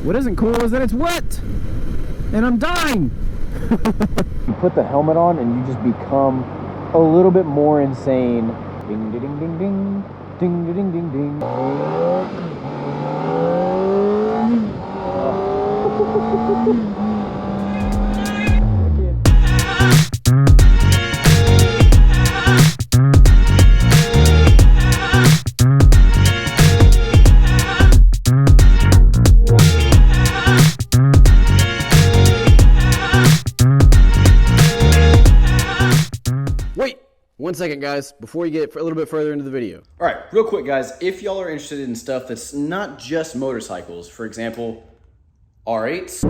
What isn't cool is that it's wet, and I'm dying. You put the helmet on and you just become a little bit more insane. Ding, ding, ding, ding, ding, ding, ding, ding, ding. Wait 1 second, guys, before you get a little bit further into the video. All right, real quick, guys, if y'all are interested in stuff that's not just motorcycles, for example, R8s,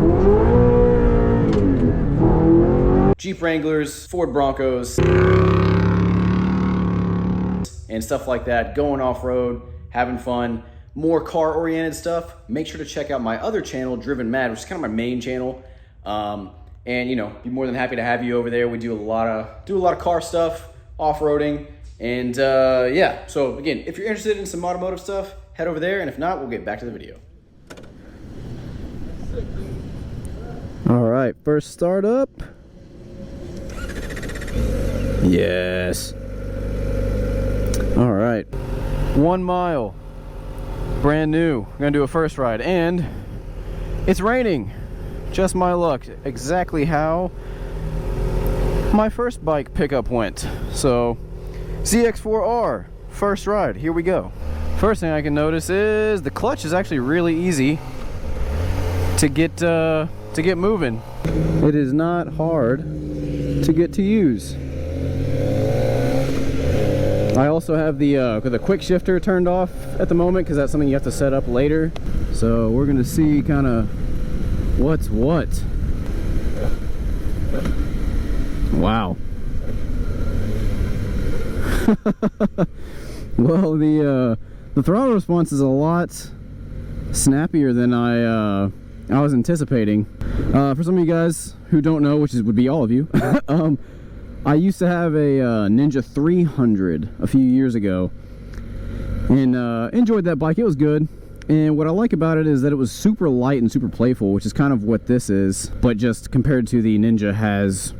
Jeep Wranglers, Ford Broncos, and stuff like that, going off-road, having fun, more car-oriented stuff, make sure to check out my other channel, Driven Mad, which is kind of my main channel. And you know, be more than happy to have you over there. We do a lot of car stuff, off-roading, and yeah. So again, if you're interested in some automotive stuff, head over there, and if not, we'll get back to the video. All right, first start up. Yes. All right, 1 mile, brand new. We're gonna do a first ride, and it's raining. Just my luck, exactly how my first bike pickup went. So ZX-4RR, first ride, here we go. First thing I can notice is the clutch is actually really easy to get moving. It is not hard to get to use. I also have the quick shifter turned off at the moment because that's something you have to set up later. So we're gonna see kind of what's what. Wow. Well, the throttle response is a lot snappier than I was anticipating. For some of you guys who don't know, which would be all of you, I used to have a Ninja 300 a few years ago, and enjoyed that bike. It was good. And what I like about it is that it was super light and super playful, which is kind of what this is, but just compared to the Ninja has,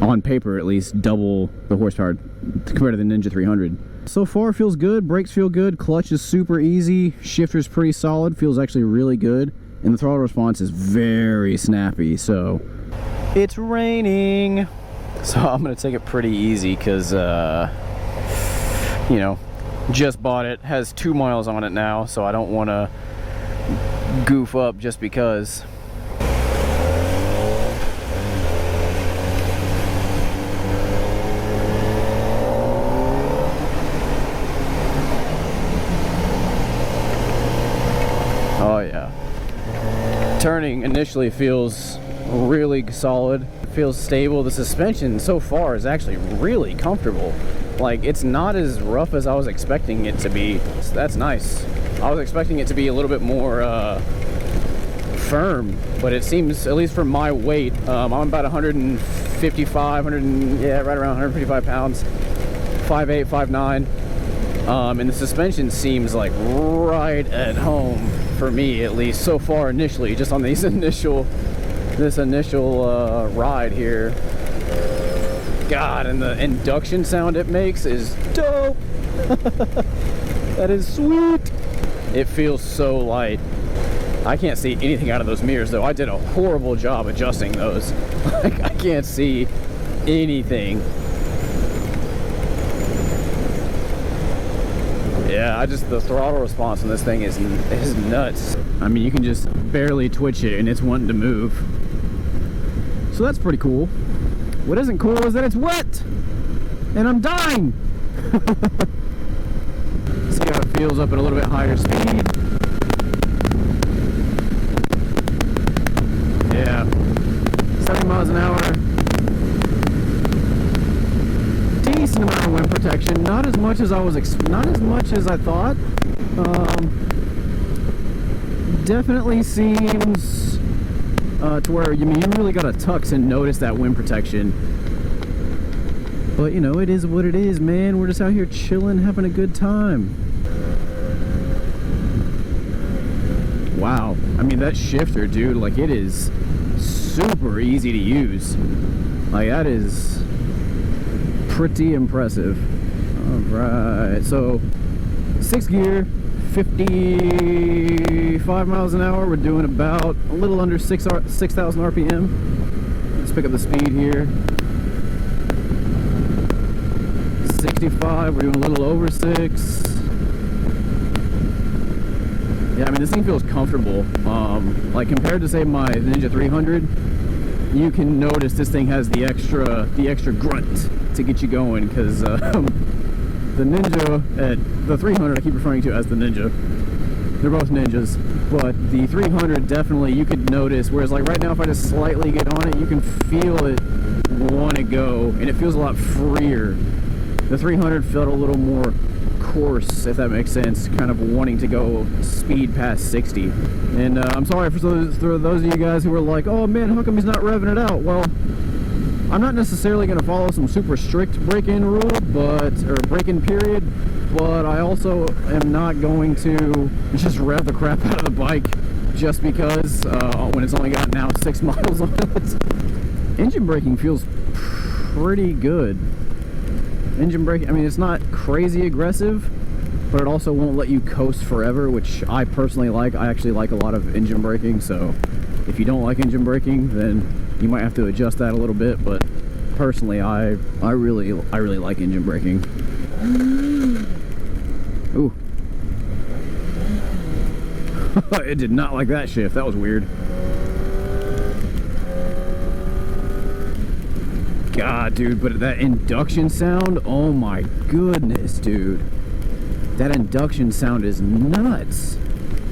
on paper at least, double the horsepower compared to the Ninja 300. So far feels good, brakes feel good, clutch is super easy, shifter's pretty solid, feels actually really good, and the throttle response is very snappy. So it's raining, so I'm gonna take it pretty easy because you know, just bought it, has 2 miles on it now, so I don't want to goof up just because. Oh yeah, turning initially feels really solid, it feels stable. The suspension so far is actually really comfortable. Like, it's not as rough as I was expecting it to be. So that's nice. I was expecting it to be a little bit more firm, but it seems, at least for my weight, I'm about 155, yeah, right around 155 pounds, 5'8", 5'9", and the suspension seems like right at home for me, at least so far initially, just on this initial ride here. God, and the induction sound it makes is dope. That is sweet. It feels so light. I can't see anything out of those mirrors though. I did a horrible job adjusting those. Like, I can't see anything. Yeah, the throttle response on this thing is nuts. I mean, you can just barely twitch it and it's wanting to move. So that's pretty cool. What isn't cool is that it's wet, and I'm dying. See how it feels up at a little bit higher speed. Yeah, 70 miles an hour. Decent amount of wind protection. Not as much as I thought. Definitely seems to where, you really gotta tuck to notice that wind protection. But you know, it is what it is, man. We're just out here chilling, having a good time. Wow. I mean, that shifter, dude, like, it is super easy to use. Like, that is pretty impressive. All right, so 6th gear, 55 miles an hour. We're doing about a little under 6,000 RPM. Let's pick up the speed here. 65, we're doing a little over 6. Yeah, I mean, this thing feels comfortable. Like, compared to, say, my Ninja 300, you can notice this thing has the extra grunt to get you going, because the Ninja at the 300, I keep referring to as the Ninja. They're both Ninjas, but the 300 definitely you could notice, whereas like right now if I just slightly get on it, you can feel it want to go, and it feels a lot freer. The 300 felt a little more course, if that makes sense, kind of wanting to go speed past 60. And I'm sorry for those of you guys who were like, oh man, how come he's not revving it out? Well, I'm not necessarily going to follow some super strict break-in rule, or break-in period, but I also am not going to just rev the crap out of the bike just because when it's only got now 6 miles on it. Engine braking feels pretty good. Engine braking, I mean, it's not crazy aggressive, but it also won't let you coast forever, which I personally like. I actually like a lot of engine braking, so if you don't like engine braking, then you might have to adjust that a little bit, but personally I really like engine braking. Ooh. It did not like that shift. That was weird. God, dude, but that induction sound, oh my goodness, dude. That induction sound is nuts.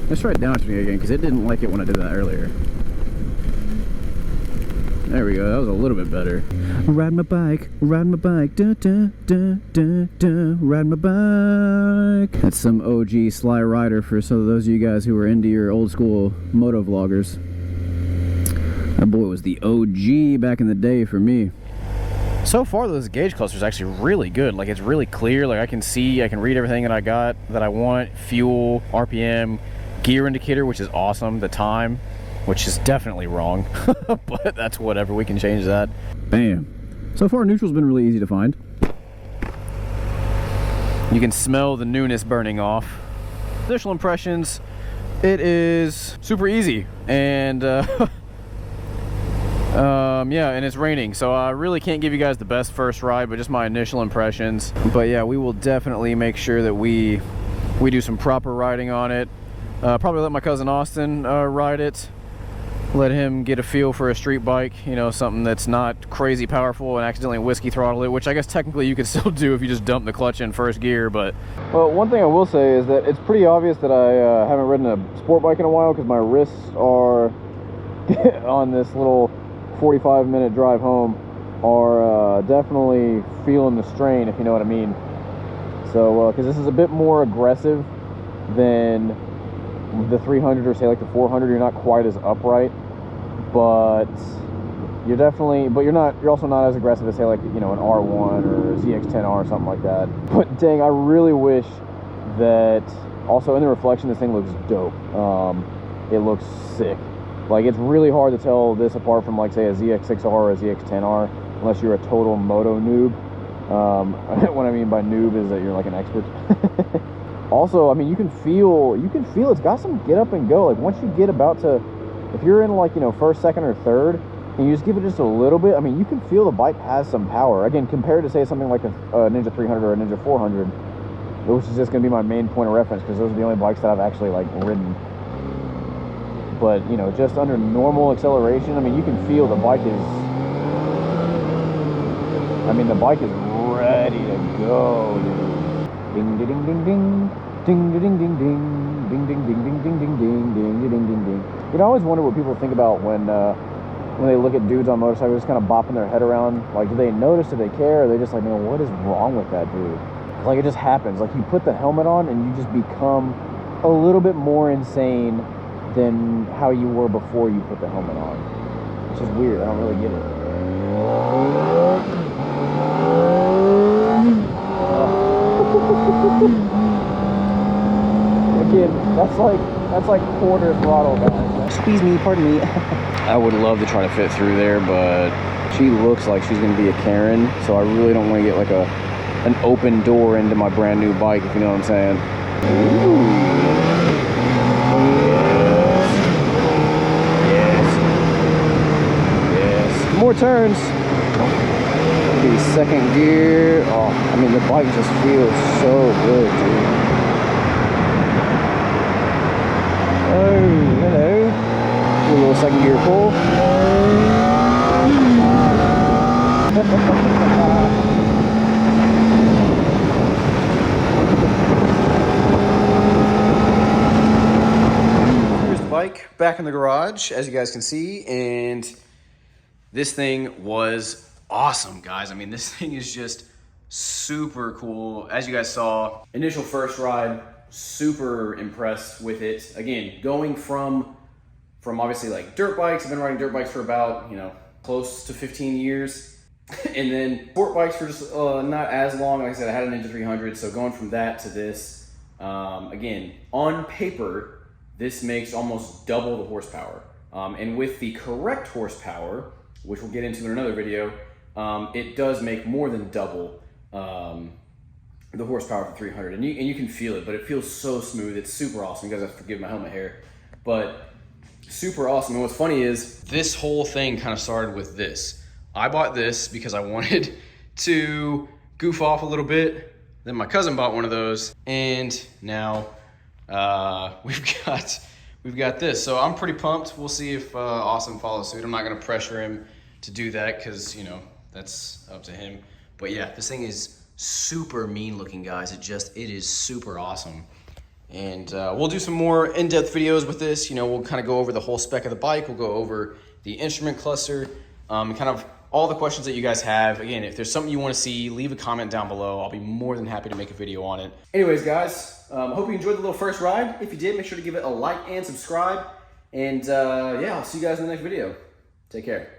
Let's try it down to me again, because it didn't like it when I did that earlier. There we go, that was a little bit better. Ride my bike, da da da da da, ride my bike. That's some OG Sly Rider for some of those of you guys who are into your old school moto vloggers. That boy was the OG back in the day for me. So far, this gauge cluster is actually really good. Like, it's really clear. Like, I can read everything that I want. Fuel, RPM, gear indicator, which is awesome. The time, which is definitely wrong, but that's whatever. We can change that. Bam. So far, neutral's been really easy to find. You can smell the newness burning off. Initial impressions, it is super easy, and yeah, and it's raining, so I really can't give you guys the best first ride, but just my initial impressions. But yeah, we will definitely make sure that we do some proper riding on it. Probably let my cousin Austin ride it. Let him get a feel for a street bike, you know, something that's not crazy powerful and accidentally whiskey throttle it, which I guess technically you could still do if you just dump the clutch in first gear. But well, one thing I will say is that it's pretty obvious that I haven't ridden a sport bike in a while, because my wrists are on this little 45-minute drive home are definitely feeling the strain, if you know what I mean. So because this is a bit more aggressive than the 300 or say like the 400. You're not quite as upright, but you're also not as aggressive as say like, you know, an R1 or a ZX-10R or something like that. But dang, I really wish that also in the reflection this thing looks dope. It looks sick. Like, it's really hard to tell this apart from, like, say, a ZX-6R or a ZX-10R, unless you're a total moto noob. What I mean by noob is that you're, like, an expert. Also, I mean, you can feel it's got some get up and go. Like, once you get about to, if you're in, like, you know, first, second, or third, and you just give it just a little bit, I mean, you can feel the bike has some power. Again, compared to, say, something like a Ninja 300 or a Ninja 400, which is just going to be my main point of reference, because those are the only bikes that I've actually, like, ridden. But, you know, just under normal acceleration, I mean, you can feel the bike is, the bike is ready to go, dude. Ding, ding, ding, ding, ding, ding, ding, ding, ding, ding, ding, ding, ding, ding, ding, ding, ding, ding, ding, ding. You know, I always wonder what people think about when they look at dudes on motorcycles just kind of bopping their head around. Like, do they notice, do they care? Or are they just like, man, what is wrong with that dude? Like, it just happens. Like, you put the helmet on and you just become a little bit more insane than how you were before you put the helmet on. It's just weird. I don't really get it. That's like quarter throttle, guys. Squeeze me, pardon me. I would love to try to fit through there, but she looks like she's gonna be a Karen, so I really don't want to get like an open door into my brand new bike, if you know what I'm saying. Ooh. Yes. More turns. The second gear. Oh, I mean, the bike just feels so good, dude. Oh, hello. Do a little second gear pull. Here's the bike back in the garage, as you guys can see, and this thing was awesome, guys. I mean, this thing is just super cool. As you guys saw, initial first ride, super impressed with it. Again, going from obviously like dirt bikes. I've been riding dirt bikes for about, close to 15 years. And then sport bikes for just not as long. Like I said, I had an Ninja 300. So going from that to this, again, on paper, this makes almost double the horsepower. And with the correct horsepower, which we'll get into in another video, it does make more than double the horsepower of the 300, and you can feel it, but it feels so smooth. It's super awesome. You guys have to forgive my helmet hair, but super awesome. And what's funny is this whole thing kind of started with this. I bought this because I wanted to goof off a little bit. Then my cousin bought one of those, and now we've got this. So I'm pretty pumped. We'll see if Austin follows suit. I'm not gonna pressure him to do that because that's up to him. But yeah, this thing is super mean looking, guys. It is super awesome. And we'll do some more in-depth videos with this. We'll kind of go over the whole spec of the bike. We'll go over the instrument cluster, kind of all the questions that you guys have. Again, if there's something you want to see, leave a comment down below. I'll be more than happy to make a video on it. Anyways, guys, hope you enjoyed the little first ride. If you did, make sure to give it a like and subscribe. And yeah, I'll see you guys in the next video. Take care.